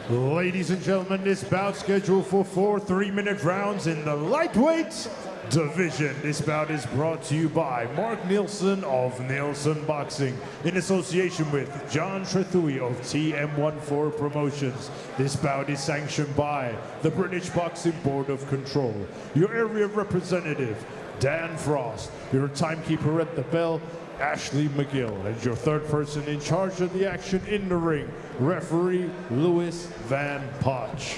Ladies and gentlemen, this bout scheduled for 4 3-minute rounds in the lightweight division. This bout is brought to you by Mark Nielsen of Nielsen Boxing in association with John Trethui of TM14 Promotions. This bout is sanctioned by the British Boxing Board of Control. Your area representative, Dan Frost. Your timekeeper at the bell, Ashley McGill, and your third person in charge of the action in the ring, referee Louis Van Potch.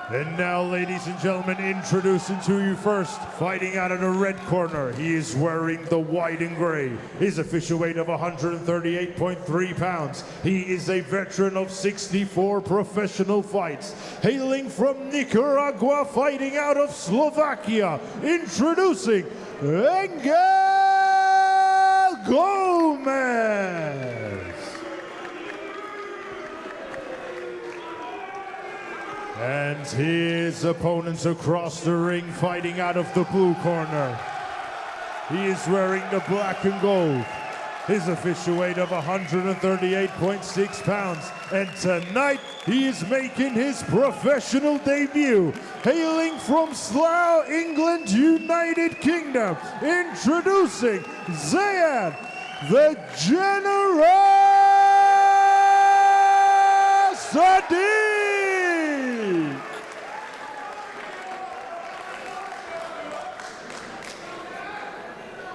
And now, ladies and gentlemen, introducing to you first, fighting out of the red corner. He is wearing the white and gray. His official weight of 138.3 pounds. He is a veteran of 64 professional fights. Hailing from Nicaragua, fighting out of Slovakia. Introducing Engel Gomez. And his opponents across the ring, fighting out of the blue corner. He is wearing the black and gold. His official weight of 138.6 pounds. And tonight, he is making his professional debut. Hailing from Slough, England, United Kingdom. Introducing Zayan, the General Sadiq.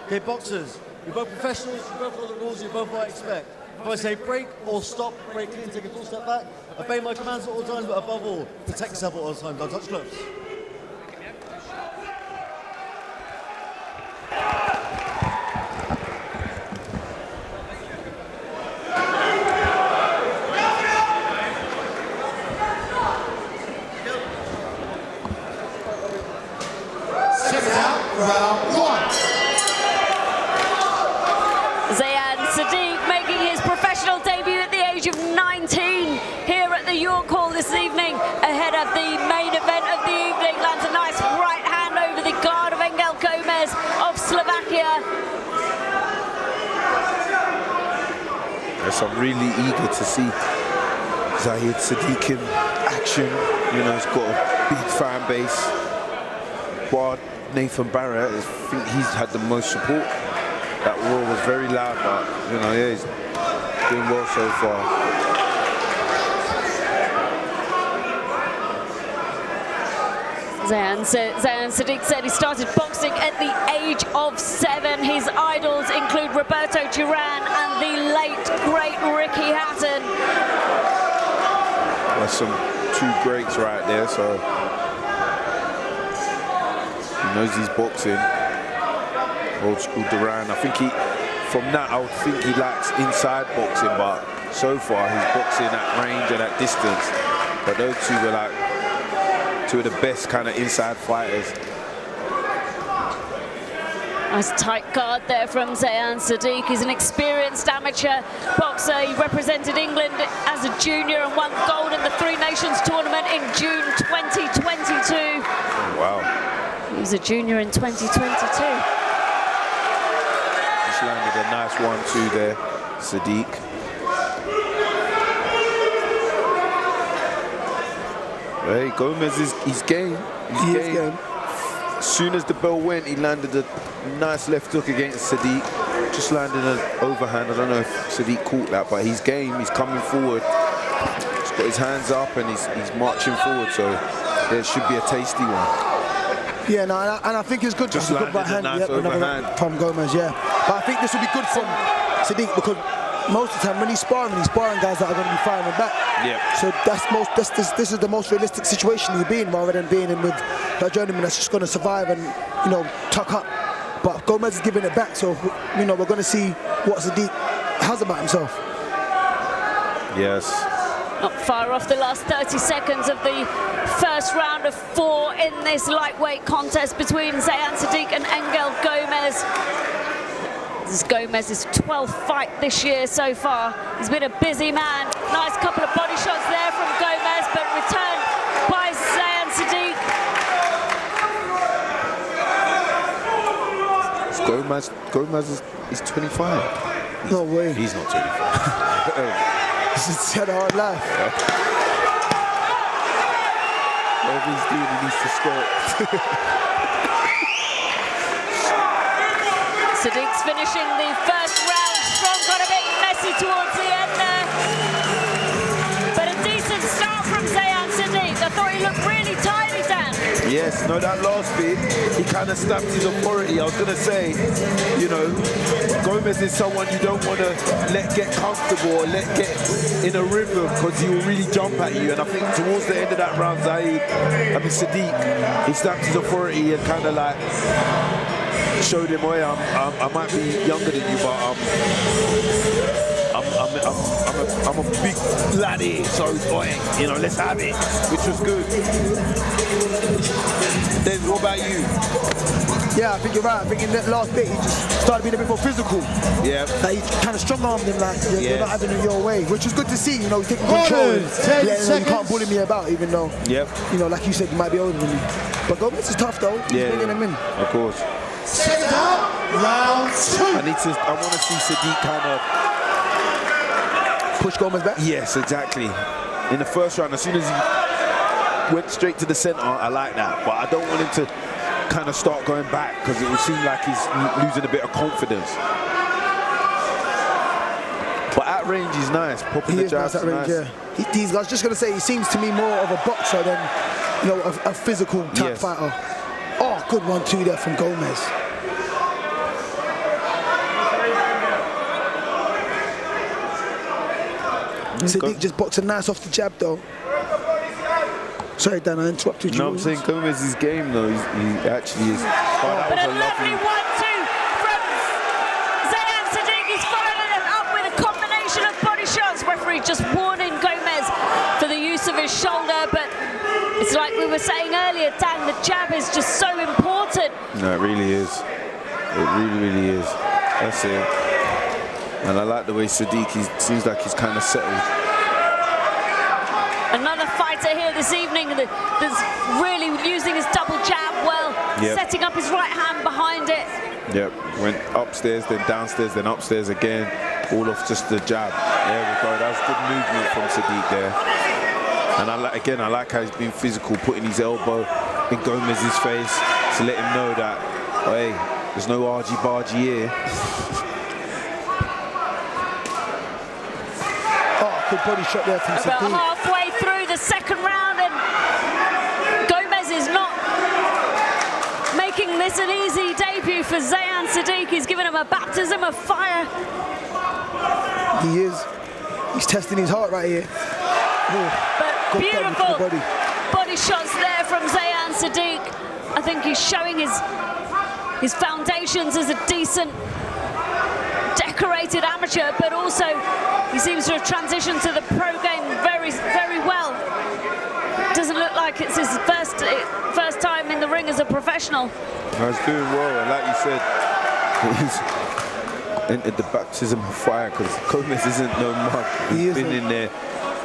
Okay, boxers, you're both professionals, you both know the rules, you both what I expect. If I say break or stop, break clean, take a full step back, obey my commands at all times, but above all, protect yourself at all times. Don't touch gloves. Sit down, round one. Zayan Sadiq making his professional debut at the age of 19 here at the York Hall this evening ahead of the main event of the evening. Lands a nice right hand over the guard of Engel Gomez of Slovakia. Yes, I'm really eager to see Zayan Sadiq in action. You know, he's got a big fan base. But Nathan Barrett, I think he's had the most support. That roar was very loud, but you know, yeah, he's doing well so far. Zayan Sadiq said he started boxing at the age of 7. His idols include Roberto Duran and the late, great Ricky Hatton. That's some two greats right there, so he knows he's boxing. Old school Duran. I think from that, I would think he likes inside boxing, but so far he's boxing at range and at distance. But those two were like two of the best kind of inside fighters. Nice tight guard there from Zayan Sadiq. He's an experienced amateur boxer. He represented England as a junior and won gold in the Three Nations tournament in June 2022. Wow. He was a junior in 2022. Landed a nice 1-2 there, Sadiq. Hey, Gomez he's game. He's game. As soon as the bell went, he landed a nice left hook against Sadiq. Just landed an overhand. I don't know if Sadiq caught that, but he's game. He's coming forward. He's got his hands up and he's marching forward. So yeah, it should be a tasty one. Yeah, no, and I think it's good. Just a good right hand, nice overhand from Gomez, yeah. But I think this will be good from Sadiq because most of the time when he's sparring guys that are going to be firing back. Yeah. So this is the most realistic situation he'll be in, rather than being in with that journeyman that's just going to survive and tuck up. But Gomez is giving it back, so we're going to see what Sadiq has about himself. Yes. Not far off the last 30 seconds of the first round of 4 in this lightweight contest between Zayan Sadiq and Engel Gomez. This is Gomez's 12th fight this year so far. He's been a busy man. Nice couple of body shots there from Gomez, but returned by Zayan Sadiq. Gomez is 25. No way. He's not 25. He's had a hard life. Whatever he's doing, he needs to stop. Sadiq's finishing the first round strong, got a bit messy towards the end there. But a decent start from Zayan Sadiq. I thought he looked really tidy, Dan. Yes, no, that last bit, he kind of stamped his authority. I was going to say, you know, Gomez is someone you don't want to let get comfortable or let get in a rhythm because he will really jump at you. And I think towards the end of that round, Sadiq, he stamped his authority and kind of like showed him, "Oi, I might be younger than you, but I'm a big laddie, so oi, you know, let's have it," which was good. Then what about you? Yeah, I think you're right. I think in that last bit, he just started being a bit more physical. Yeah. Like he kind of strong-armed him, like you're not having it your way, which was good to see. You know, taking Corners, control. 10 You seconds. can't bully me about, even though, Yep. you know, like you said, you might be older than me. But Gomez is tough though. He's bringing him in. Of course. Second down, round 2. I want to see Sadiq kind of Push Gomez back. Yes, exactly. In the first round, as soon as he went straight to the center, I like that. But I don't want him to kind of start going back because it will seem like he's losing a bit of confidence. But at range, he's nice. Popping He the is nice jabs, at range, nice. yeah. I was just going to say, he seems to me more of a boxer than, you know, a physical type Yes. fighter. Oh, good 1-2 there from Gomez. Sadiq just boxing nice off the jab though. Sorry, Dan, I interrupted you. No, I'm saying Gomez's game though, he actually is. Oh, that But was a lovely 1-2 from Zayan Sadiq. He's following it up with a combination of body shots. Referee just warning Gomez for the use of his shoulder, but it's like we were saying earlier, Dan, the jab is just so important. No, it really is. It really, really is. That's it. And I like the way Sadiq, he seems like he's kind of settled. Another fighter here this evening that's really using his double jab well, setting up his right hand behind it. Yep, went upstairs, then downstairs, then upstairs again, all off just the jab. There we go, that's good movement from Sadiq there. And I like how he's been physical, putting his elbow in Gomez's face to let him know that, hey, there's no argy-bargy here. Good body shot there from About Sadiq. halfway through the second round, and Gomez is not making this an easy debut for Zayan Sadiq. He's given him a baptism of fire. He is. He's testing his heart right here. But Good beautiful body. body shots there from Zayan Sadiq. I think he's showing his foundations as a decent, decorated amateur, but also he seems to have transitioned to the pro game very, very well. Doesn't look like it's his first time in the ring as a professional. He's doing well, and like you said, he's entered the baptism of fire because Gomez isn't no mug. He's been in there.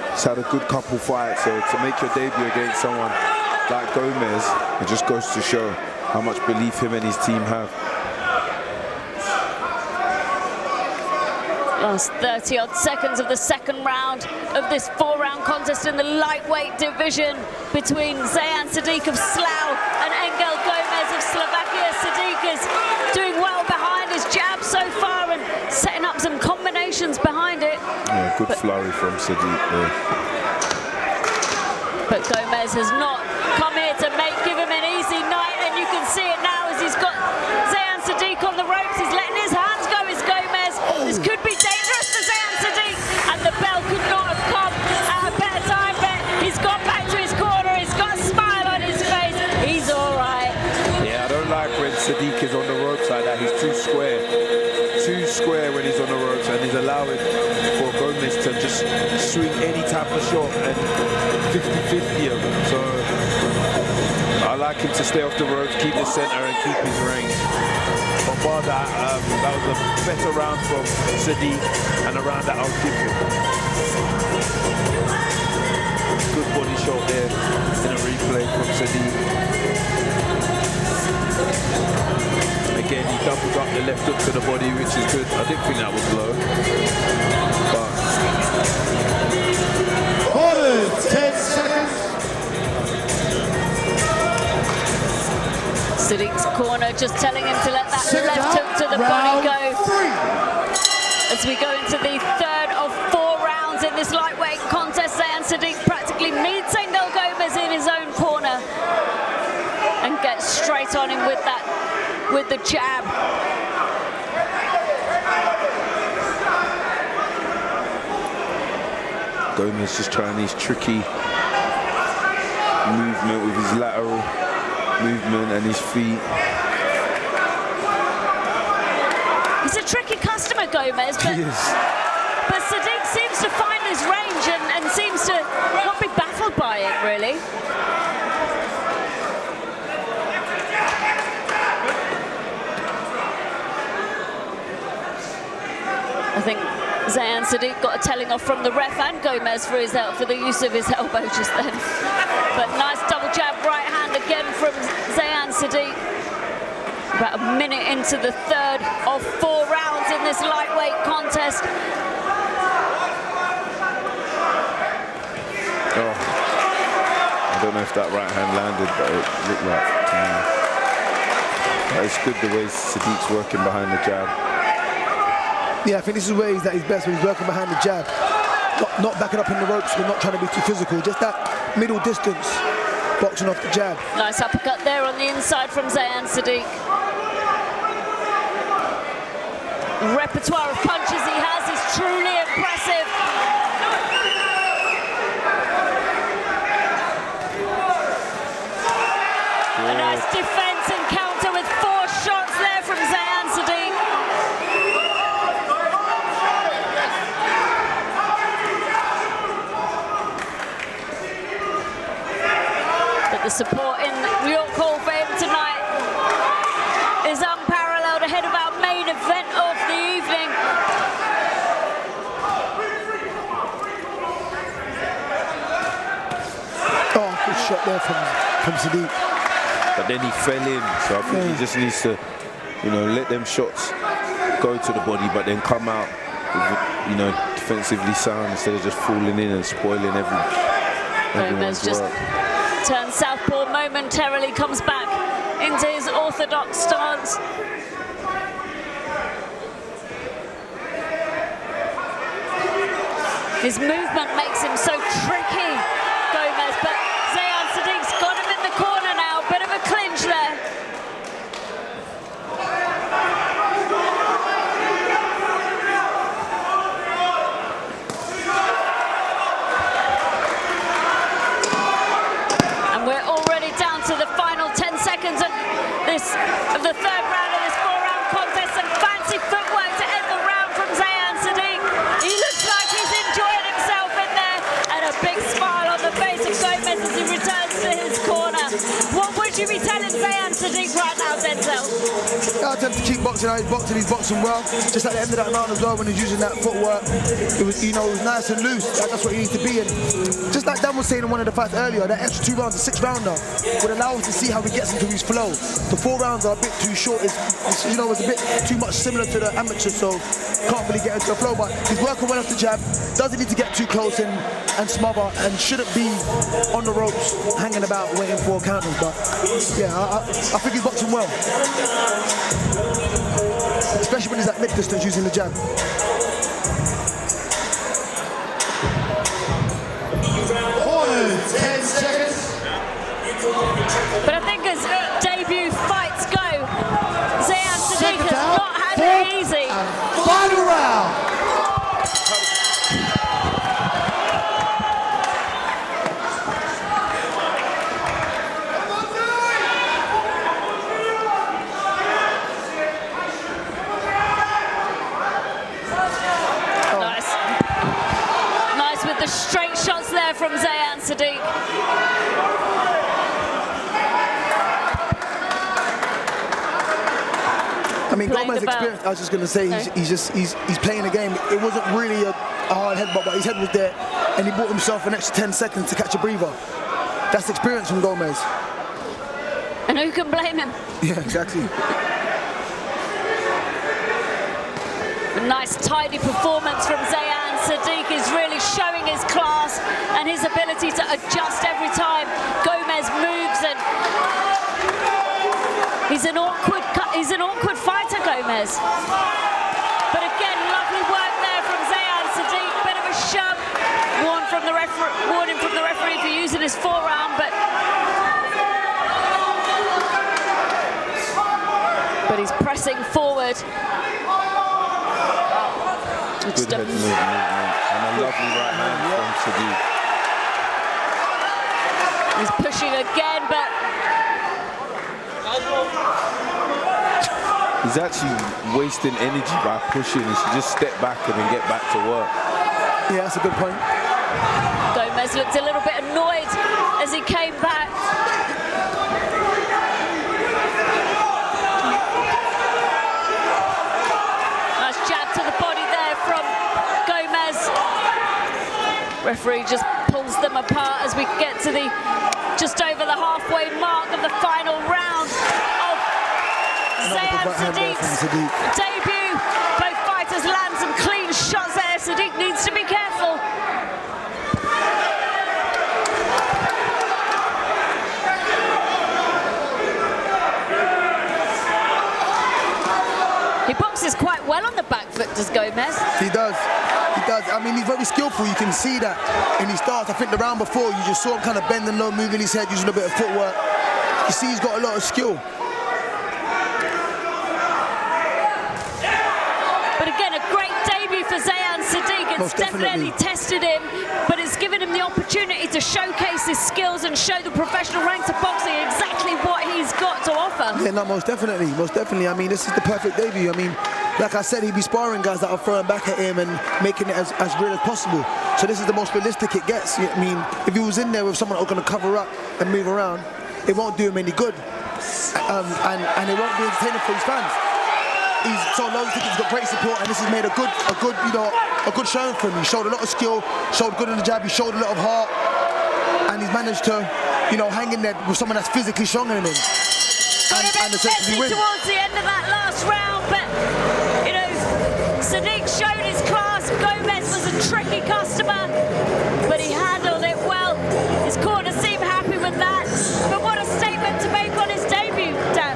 He's had a good couple fights, so to make your debut against someone like Gomez, it just goes to show how much belief him and his team have. Last 30-odd seconds of the second round of this 4-round contest in the lightweight division between Zayan Sadiq of Slough and Engel Gomez of Slovakia. Sadiq is doing well behind his jab so far and setting up some combinations behind it. Yeah, good flurry from Sadiq there. But Gomez has not come here to give him an easy night, and you can see it now as he's got Zayan Sadiq on the ropes. He's letting his hands go, is Gomez. This could be dangerous for Zayan Sadiq, and the bell could not have come at a better time, but he's gone back to his corner. He's got a smile on his face. He's all right. Yeah, I don't like when Sadiq is on the ropes like that. He's too square. Too square when he's on the ropes, and he's allowing for Gomez to just swing any type of shot and 50-50 of them. So I like him to stay off the ropes, keep the center and keep his range. But bar that, that was a better round from Sadiq, and a round that I'll give him. Good body shot there in a replay from Sadiq. again, he doubled up the left hook to the body, which is good. I didn't think that was low. But Quarters, 10 seconds. Sadiq's corner just telling him to let that Second left out, hook to the body round go. 3. As we go into the third of 4 rounds in this lightweight contest, Zayan Sadiq practically meets Engel Gomez in his own corner and gets straight on him with the jab. Gomez just trying his tricky movement with his lateral movement and his feet. He's a tricky customer, Gomez, but Sadiq seems to find his range and seems to not be baffled by it, really. I think Zayan Sadiq got a telling off from the ref and Gomez for the use of his elbow just then. But nice double jab right hand again from Zayan Sadiq. About a minute into the third of 4 rounds in this lightweight contest. Oh, I don't know if that right hand landed, but it looked like to me. But it's good the way Sadiq's working behind the jab. Yeah, I think this is where he's at his best, when he's working behind the jab. Not backing up in the ropes, but not trying to be too physical. Just that middle distance, boxing off the jab. Nice uppercut there on the inside from Zayan Sadiq. The repertoire of punches he has is truly impressive. A nice defense and counter with 4 shots there from Zayan Sadiq. But the support in New York Hall for him tonight is unparalleled ahead of our main event of the evening. Oh, good shot there from Sadiq. But then he fell in, so I think he just needs to, you know, let them shots go to the body, but then come out, with, you know, defensively sound instead of just falling in and spoiling everyone's just work. turns southpaw momentarily, comes back into his orthodox stance. His movement makes him so tricky, Gomez, but Zayan Sadiq's got him in the corner now. Bit of a clinch there. And we're already down to the final 10 seconds of the third round of this 4-round contest. Some fancy footwork to end the round from Zayan Sadiq. He looks like he's enjoying himself in there, and a big smile on the face of Gomez as he returns to his corner. What would you be telling Zayan Sadiq right now, Denzel? I tend to keep boxing. He's boxing well. Just at the end of that round as well, when he's using that footwork, it was, you know, it was nice and loose. That's what he needs to be. And just like Dan was saying in one of the fights earlier, that extra 2 rounds, a 6-rounder, would allow us to see how he gets into his flow. The 4 rounds are a bit too short. It's you know, it's a bit too much similar to the amateur, so can't really get into the flow. But he's working well off the jab. Doesn't need to get too close and smother, and shouldn't be on the ropes, hanging about, waiting for counters. But yeah, I think he's boxing well, especially when he's at mid-distance using the jab. Quarters, 10 seconds. But I think as debut fights go, Zayan Sadiq Second has out, not had fourth, it easy. and final round. Nice with the straight shots there from Zayan Sadiq. I mean, Playing Gomez's the belt. experience, I was just going to say, he's playing the game. It wasn't really a hard headbutt, but his head was there, and he bought himself an extra 10 seconds to catch a breather. That's experience from Gomez. And who can blame him? Yeah, exactly. nice tidy performance from Zayan. Sadiq is really showing his class and his ability to adjust every time Gomez moves, and he's an awkward fighter, Gomez. But again, lovely work there from Zayan. Sadiq, bit of a shove. Warning from the referee for using his forearm, but he's pressing forward. Good head movement and a lovely right hand from Sadiq. He's pushing again, but he's actually wasting energy by pushing. He should just step back and then get back to work. Yeah, that's a good point. Gomez looked a little bit annoyed as he came back. Nice jab to the body there from Gomez. Referee just pulls them apart as we get to the just over the halfway mark of the final round of Zayan Sadiq's debut. Both fighters land some clean shots there. Sadiq needs to be careful. He boxes quite well on the back foot, does Gomez? He does. He does. I mean, he's very skillful. You can see that in his starts. I think the round before, you just saw him kind of bending low, moving his head, using a bit of footwork. You see he's got a lot of skill. But again, a great debut for Zayan Sadiq. It's definitely tested him, but it's given him the opportunity to showcase his skills and show the professional ranks of boxing exactly what he's got to offer. Yeah, no, most definitely, most definitely. I mean, this is the perfect debut. I mean, like I said, he'd be sparring guys that are throwing back at him and making it as real as possible. So this is the most realistic it gets. I mean, if he was in there with someone who's going to cover up and move around, it won't do him any good, and it won't be entertaining for his fans. He's so low, he's got great support, and this has made a good showing for him. He showed a lot of skill, showed good in the jab, he showed a lot of heart, and he's managed to, hang in there with someone that's physically stronger than him. And essentially win. Towards the end of that last round, but Sadiq showed his class. Gomez was a tricky customer, but he handled it well. His corner seemed happy with that. But what a statement to make on his debut, Dan.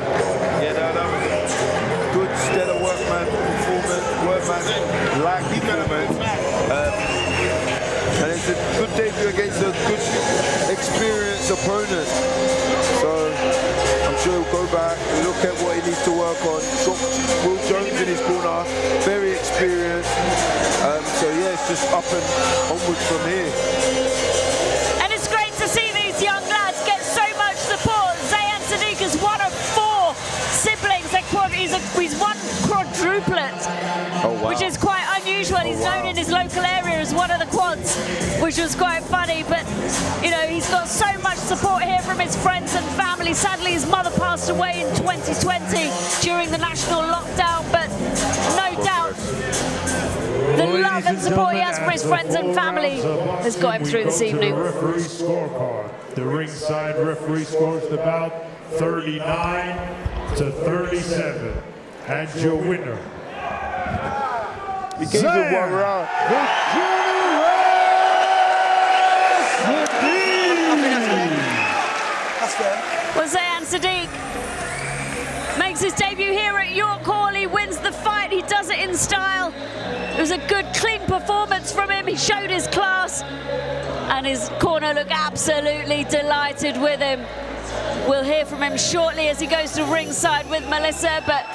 Yeah, that was a good, stellar performance, and it's a good debut against a good, experienced opponent. So I'm sure he'll go back, look at what he needs to work on. Will Jones in his corner, very experienced. So yeah, it's just up and onwards from here. And it's great to see these young lads get so much support. Zayan Sadiq is one of 4 siblings. He's one quadruplet, which is quite unusual. He's known in his local area as one of the quads, which was quite funny. But he's got so much support here from his friends and family. Sadly, his mother passed away in 2020 during the national lockdown, but no doubt the love and support he has from his friends and family has got him through this evening. Referee scorecard. The ringside referee scores the bout 39 to 37, and your winner, he gave it 1 round. That's fair. Well, Zayan Sadiq makes his debut here at York Hall. He wins the fight. He does it in style. It was a good, clean performance from him. He showed his class, and his corner looked absolutely delighted with him. We'll hear from him shortly as he goes to ringside with Melissa, but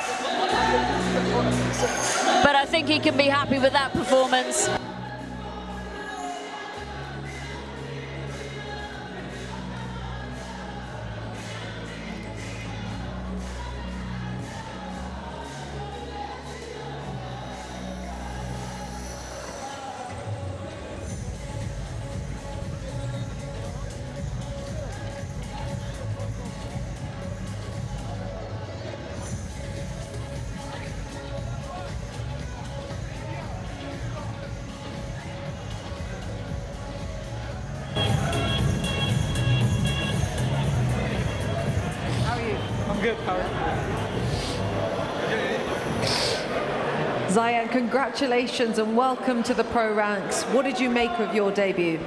I think he can be happy with that performance. Zayan, congratulations and welcome to the pro ranks. What did you make of your debut?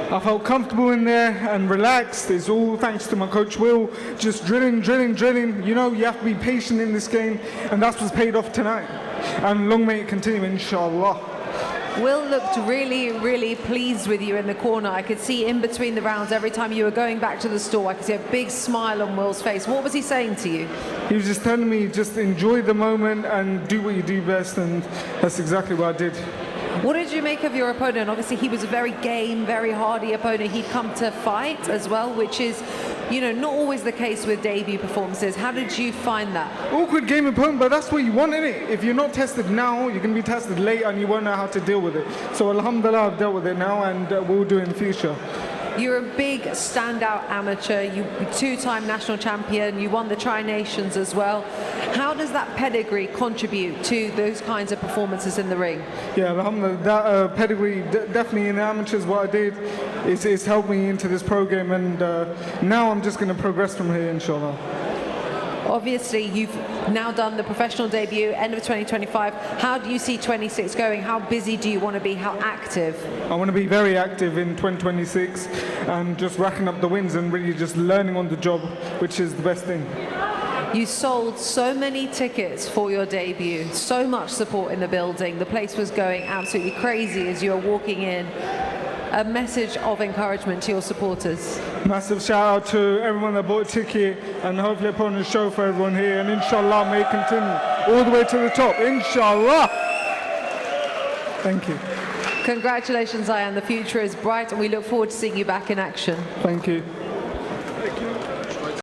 I felt comfortable in there and relaxed. It's all thanks to my coach Will. Just drilling. You know, you have to be patient in this game, and that's what's paid off tonight. And long may it continue, inshallah. Will looked really, really pleased with you in the corner. I could see in between the rounds, every time you were going back to the store, I could see a big smile on Will's face. What was he saying to you? He was just telling me, just enjoy the moment and do what you do best, and that's exactly what I did. What did you make of your opponent? Obviously, he was a very game, very hardy opponent. He'd come to fight as well, which is, you know, not always the case with debut performances. How did you find that? Awkward game opponent, but that's what you want, innit? If you're not tested now, you're going to be tested later and you won't know how to deal with it. So alhamdulillah, I've dealt with it now, and we'll do it in the future. You're a big standout amateur, you two-time national champion, you won the Tri-Nations as well. How does that pedigree contribute to those kinds of performances in the ring? Yeah, alhamdulillah, that pedigree, definitely in the amateurs, what I did, it's helped me into this program, and now I'm just going to progress from here, inshallah. Obviously, you've now done the professional debut, end of 2025. How do you see 26 going? How busy do you want to be? How active? I want to be very active in 2026 and just racking up the wins and really just learning on the job, which is the best thing. You sold so many tickets for your debut, so much support in the building. The place was going absolutely crazy as you were walking in. A message of encouragement to your supporters. Massive shout out to everyone that bought a ticket, and hopefully I put on a show for everyone here, and inshallah may it continue all the way to the top, inshallah. Thank you. Congratulations, Zayan. The future is bright and we look forward to seeing you back in action. Thank you. Thank you.